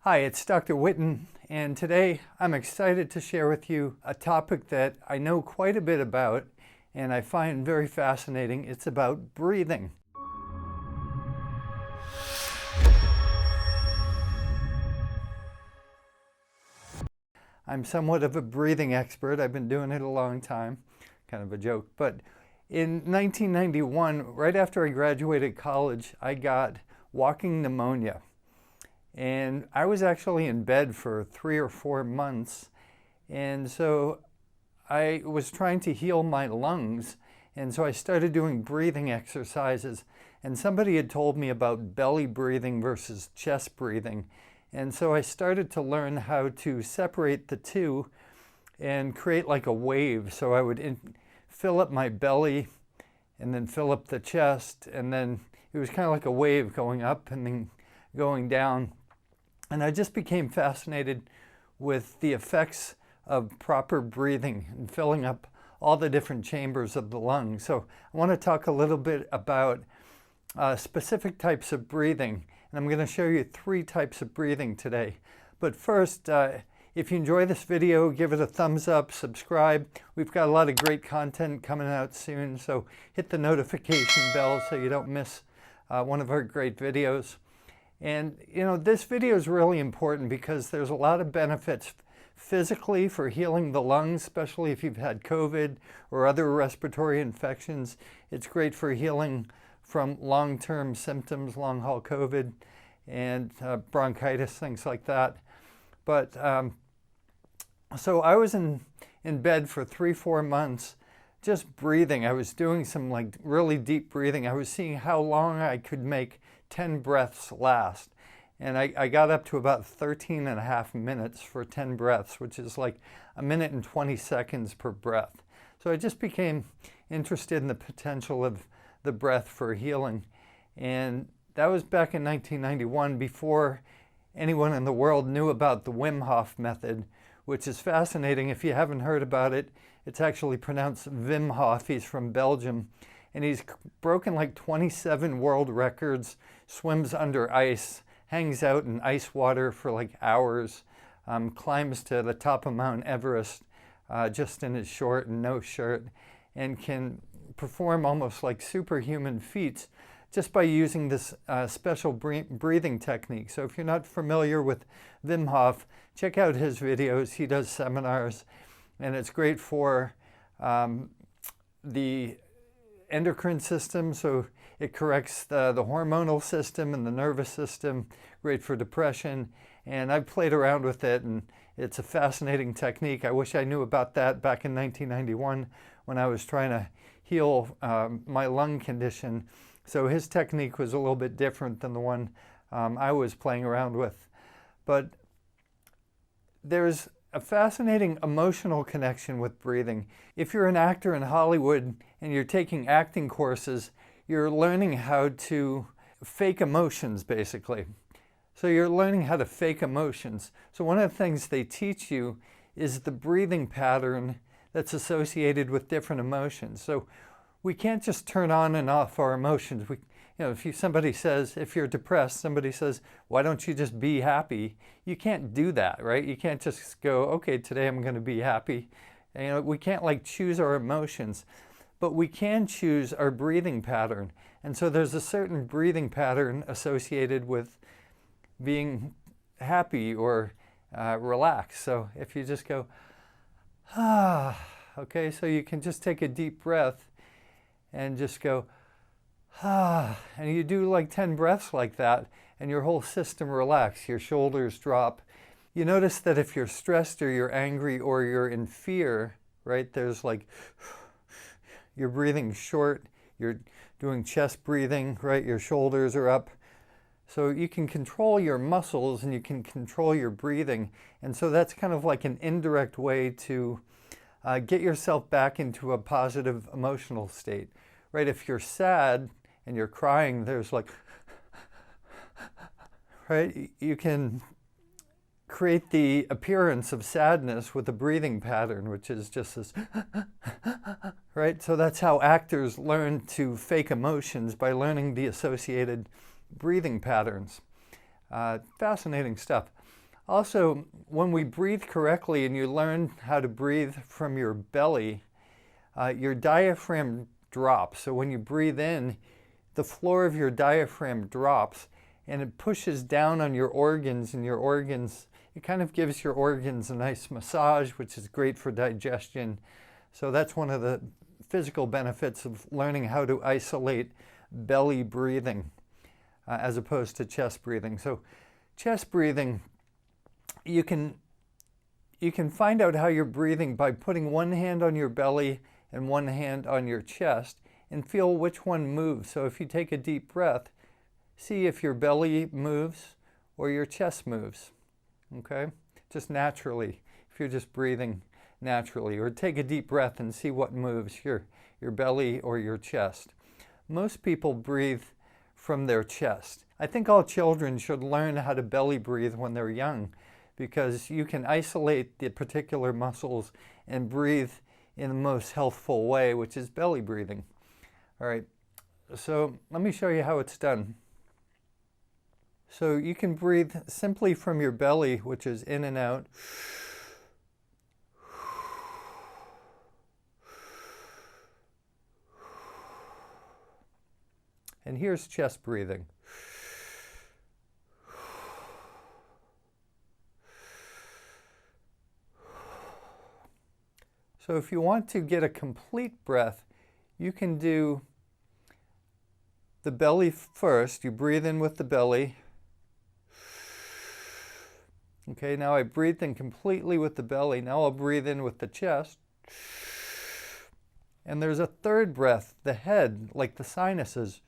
Hi, it's Dr. Whitten, and today I'm excited to share with you a topic that I know quite a bit about and I find very fascinating. It's about breathing. I'm somewhat of a breathing expert. I've been doing it a long time, kind of a joke. But in 1991, right after I graduated college, I got walking pneumonia. And I was actually in bed for 3 or 4 months. And so I was trying to heal my lungs. And so I started doing breathing exercises. And somebody had told me about belly breathing versus chest breathing. And so I started to learn how to separate the two and create like a wave. So I would fill up my belly and then fill up the chest. And then it was kind of like a wave going up and then going down. And I just became fascinated with the effects of proper breathing and filling up all the different chambers of the lungs. So I want to talk a little bit about specific types of breathing. And I'm going to show you 3 types of breathing today. But first, if you enjoy this video, give it a thumbs up, subscribe. We've got a lot of great content coming out soon, so hit the notification bell so you don't miss one of our great videos. And you know, this video is really important because there's a lot of benefits physically for healing the lungs, especially if you've had COVID or other respiratory infections. It's great for healing from long-term symptoms, long-haul COVID and bronchitis, things like that. But so I was in bed for 3-4 months just breathing. I was doing some like really deep breathing. I was seeing how long I could make 10 breaths last. And I got up to about 13.5 minutes for 10 breaths, which is like 1 minute and 20 seconds per breath. So I just became interested in the potential of the breath for healing. And that was back in 1991, before anyone in the world knew about the Wim Hof method, which is fascinating. If you haven't heard about it, it's actually pronounced Wim Hof. He's from Belgium. And he's broken like 27 world records, swims under ice, hangs out in ice water for like hours, climbs to the top of Mount Everest just in his short and no shirt, and can perform almost like superhuman feats just by using this special breathing technique. So if you're not familiar with Wim Hof, check out his videos. He does seminars, and it's great for the endocrine system, so it corrects the hormonal system and the nervous system, great for depression. And I've played around with it, and it's a fascinating technique. I wish I knew about that back in 1991 when I was trying to heal my lung condition. So his technique was a little bit different than the one I was playing around with. But there's a fascinating emotional connection with breathing. If you're an actor in Hollywood and you're taking acting courses, you're learning how to fake emotions, basically. So you're learning how to fake emotions. So one of the things they teach you is the breathing pattern that's associated with different emotions. So we can't just turn on and off our emotions. If somebody says, if you're depressed, somebody says, why don't you just be happy? You can't do that, right? You can't just go, okay, today I'm going to be happy. We can't like choose our emotions, but we can choose our breathing pattern. And so there's a certain breathing pattern associated with being happy or relaxed. So if you just go, okay, so you can just take a deep breath and just go, and you do like 10 breaths like that, and your whole system relaxes, your shoulders drop. You notice that if you're stressed or you're angry or you're in fear, right, there's like, you're breathing short, you're doing chest breathing, right, your shoulders are up. So you can control your muscles and you can control your breathing. And so that's kind of like an indirect way to get yourself back into a positive emotional state, right? If you're sad and you're crying, there's like, right? You can create the appearance of sadness with a breathing pattern, which is just this, right? So that's how actors learn to fake emotions, by learning the associated breathing patterns. Fascinating stuff. Also, when we breathe correctly and you learn how to breathe from your belly, your diaphragm drops. So when you breathe in, the floor of your diaphragm drops and it pushes down on your organs, and your organs, it kind of gives your organs a nice massage, which is great for digestion. So that's one of the physical benefits of learning how to isolate belly breathing as opposed to chest breathing. So chest breathing, you can find out how you're breathing by putting one hand on your belly and one hand on your chest and feel which one moves. So if you take a deep breath, see if your belly moves or your chest moves, okay? Just naturally, if you're just breathing naturally. Or take a deep breath and see what moves, your belly or your chest. Most people breathe from their chest. I think all children should learn how to belly breathe when they're young, because you can isolate the particular muscles and breathe in the most healthful way, which is belly breathing. All right, so let me show you how it's done. So you can breathe simply from your belly, which is in and out. And here's chest breathing. So if you want to get a complete breath, you can do the belly first. You breathe in with the belly. Okay, now I breathed in completely with the belly. Now I'll breathe in with the chest. And there's a third breath, the head, like the sinuses.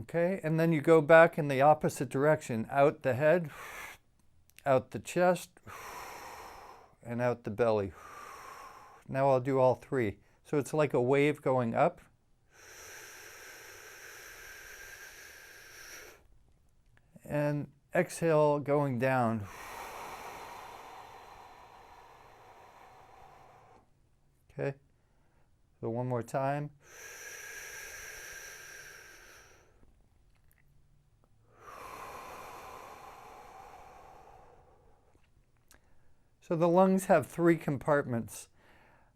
Okay, and then you go back in the opposite direction. Out the head, out the chest, and out the belly. Now I'll do all three. So it's like a wave going up. And exhale going down. Okay, so one more time. So the lungs have three compartments.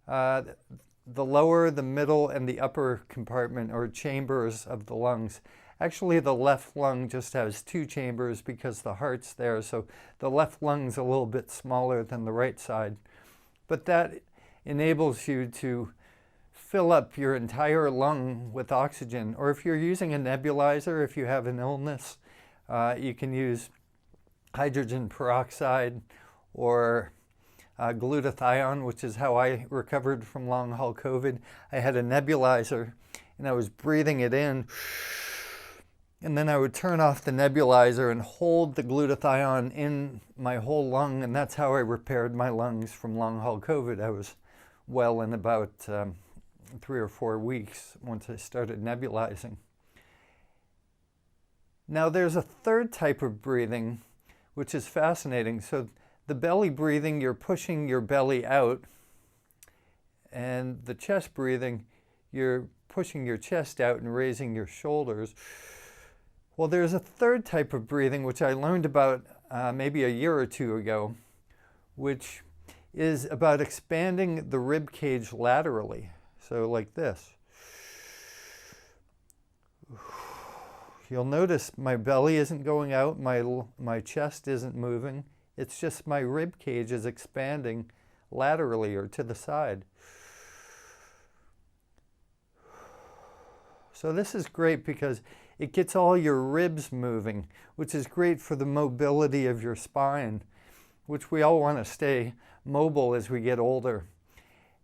The lower, the middle, and the upper compartment, or chambers of the lungs. Actually, the left lung just has two chambers because the heart's there, so the left lung's a little bit smaller than the right side. But that enables you to fill up your entire lung with oxygen. Or if you're using a nebulizer, if you have an illness, you can use hydrogen peroxide or glutathione, which is how I recovered from long haul COVID. I had a nebulizer and I was breathing it in, and then I would turn off the nebulizer and hold the glutathione in my whole lung, and that's how I repaired my lungs from long haul COVID. I was well in about 3 or 4 weeks once I started nebulizing. Now there's a third type of breathing which is fascinating. So the belly breathing, you're pushing your belly out, and the chest breathing, you're pushing your chest out and raising your shoulders. Well, there's a third type of breathing which I learned about maybe a year or two ago, which is about expanding the rib cage laterally. So like this. You'll notice my belly isn't going out, my chest isn't moving. It's just my rib cage is expanding laterally or to the side. So this is great because it gets all your ribs moving, which is great for the mobility of your spine, which we all want to stay mobile as we get older.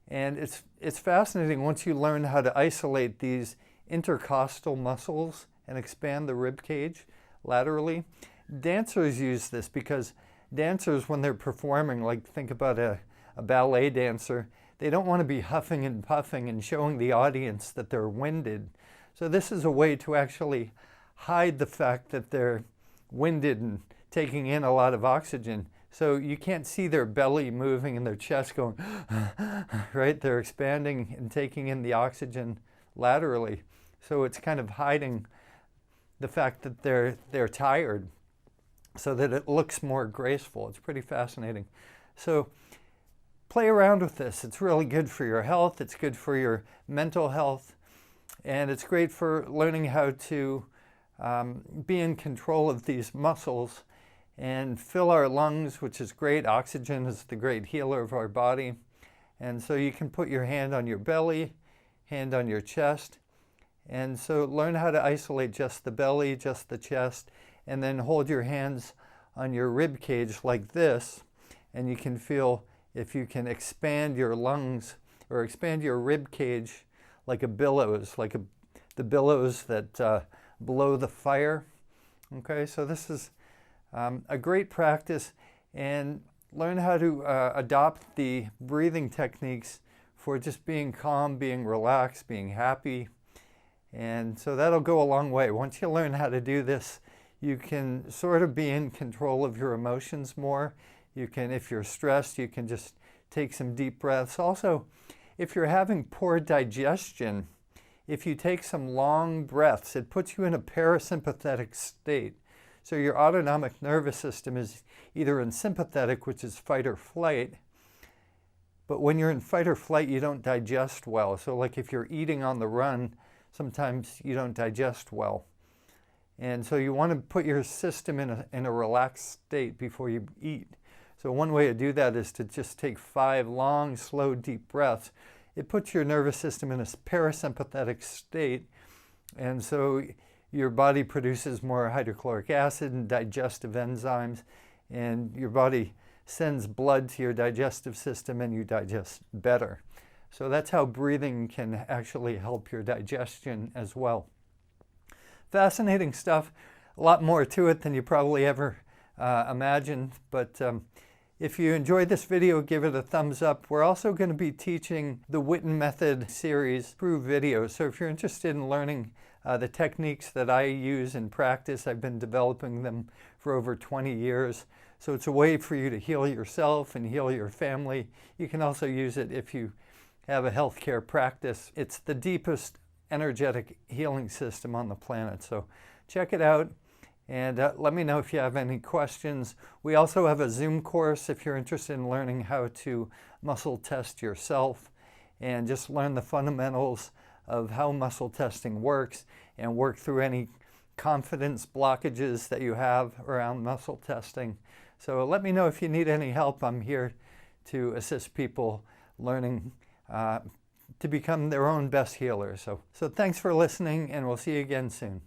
And it's fascinating once you learn how to isolate these intercostal muscles and expand the rib cage laterally. Dancers use this because dancers, when they're performing, like think about a ballet dancer, they don't want to be huffing and puffing and showing the audience that they're winded. So this is a way to actually hide the fact that they're winded and taking in a lot of oxygen. So you can't see their belly moving and their chest going, right? They're expanding and taking in the oxygen laterally. So it's kind of hiding the fact that they're tired. so that it looks more graceful. It's pretty fascinating. So play around with this. It's really good for your health. It's good for your mental health. And it's great for learning how to be in control of these muscles and fill our lungs, which is great. Oxygen is the great healer of our body. And so you can put your hand on your belly, hand on your chest. And so learn how to isolate just the belly, just the chest, and then hold your hands on your rib cage like this, and you can feel if you can expand your lungs or expand your rib cage like a billows, like the billows that blow the fire. Okay, so this is a great practice, and learn how to adopt the breathing techniques for just being calm, being relaxed, being happy. And so that'll go a long way. Once you learn how to do this, you can sort of be in control of your emotions more. You can, if you're stressed, you can just take some deep breaths. Also, if you're having poor digestion, if you take some long breaths, it puts you in a parasympathetic state. So your autonomic nervous system is either in sympathetic, which is fight or flight, but when you're in fight or flight, you don't digest well. So like if you're eating on the run, sometimes you don't digest well. And so you want to put your system in a relaxed state before you eat. So one way to do that is to just take 5 long, slow, deep breaths. It puts your nervous system in a parasympathetic state, and so your body produces more hydrochloric acid and digestive enzymes, and your body sends blood to your digestive system and you digest better. So that's how breathing can actually help your digestion as well. Fascinating stuff, a lot more to it than you probably ever imagined, but if you enjoyed this video, give it a thumbs up. We're also going to be teaching the Whitten Method series through video. So if you're interested in learning the techniques that I use in practice, I've been developing them for over 20 years. So it's a way for you to heal yourself and heal your family. You can also use it if you have a healthcare practice. It's the deepest energetic healing system on the planet. So check it out. And let me know if you have any questions. We also have a Zoom course if you're interested in learning how to muscle test yourself and just learn the fundamentals of how muscle testing works and work through any confidence blockages that you have around muscle testing. So let me know if you need any help. I'm here to assist people learning to become their own best healers. So thanks for listening, and we'll see you again soon.